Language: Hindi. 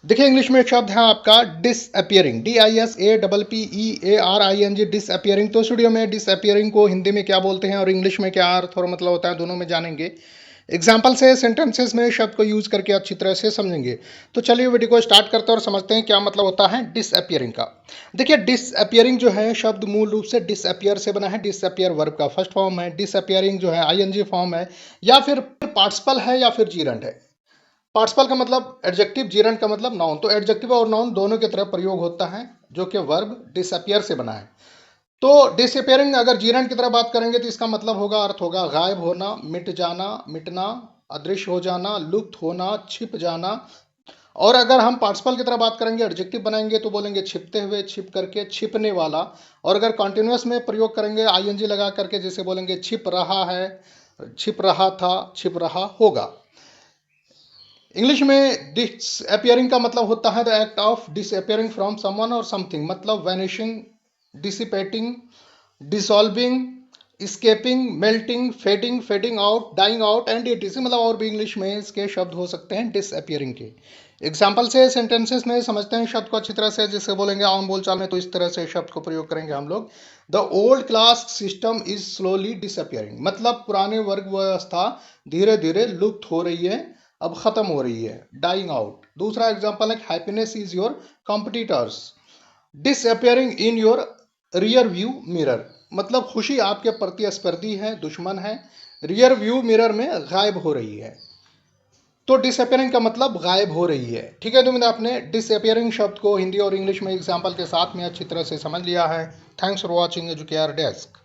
देखिए इंग्लिश में एक शब्द है आपका डिसअपियरिंग, DISAPPEARING, डिसअपियरिंग। तो स्टूडियो में डिसअपियरिंग को हिंदी में क्या बोलते हैं और इंग्लिश में क्या अर्थ और मतलब होता है, दोनों में जानेंगे। एग्जाम्पल से सेंटेंसेस में शब्द को यूज करके अच्छी तरह से समझेंगे। तो चलिए वीडियो को स्टार्ट करते हैं और समझते हैं क्या मतलब होता है डिसअपियरिंग का। देखिए डिसअपियरिंग जो है शब्द मूल रूप से डिसअपियर से बना है। डिसअपियर वर्ब का फर्स्ट फॉर्म है, डिसअपियरिंग जो है ING फॉर्म है, या फिर पार्टिसिपल है या फिर जीरंड है। पार्टिसिपल का मतलब एडजेक्टिव, जीरंड का मतलब नाउन। तो एडजेक्टिव और नाउन दोनों की तरफ प्रयोग होता है, जो कि वर्ब डिसअपियर से बना है। तो डिसअपियरिंग अगर जीरंड की तरफ बात करेंगे तो इसका मतलब होगा, अर्थ होगा गायब होना, मिट जाना, मिटना, अदृश्य हो जाना, लुप्त होना, छिप जाना। और अगर हम पार्टिसिपल की तरफ बात करेंगे, एडजेक्टिव बनाएंगे तो बोलेंगे छिपते हुए, छिप करके, छिपने वाला। और अगर कॉन्टिन्यूअस में प्रयोग करेंगे ING लगा करके, जैसे बोलेंगे छिप रहा है, छिप रहा था, छिप रहा होगा। इंग्लिश में डिसअपियरिंग का मतलब होता है the act of disappearing from someone और समथिंग, मतलब vanishing, dissipating, dissolving, escaping, melting, fading, fading out, dying out and etc। मतलब और भी इंग्लिश में इसके शब्द हो सकते हैं डिसअपियरिंग के। एग्जाम्पल से सेंटेंसेस में समझते हैं शब्द को अच्छी तरह से, जिससे बोलेंगे आम बोलचाल में तो इस तरह से शब्द को प्रयोग करेंगे हम लोग। The old class system is slowly disappearing, मतलब पुराने वर्ग व्यवस्था धीरे धीरे लुप्त हो रही है, अब खत्म हो रही है, डाइंग आउट। दूसरा एग्जाम्पल है happiness is your competitors disappearing in your rear view mirror, मतलब खुशी आपके प्रतिस्पर्धी है, दुश्मन है, रियर व्यू मिरर में गायब हो रही है। तो डिसअपियरिंग का मतलब गायब हो रही है। ठीक है, तो मैंने आपने डिसअपियरिंग शब्द को हिंदी और इंग्लिश में एग्जाम्पल के साथ में अच्छी तरह से समझ लिया है। Thanks for watching educare desk.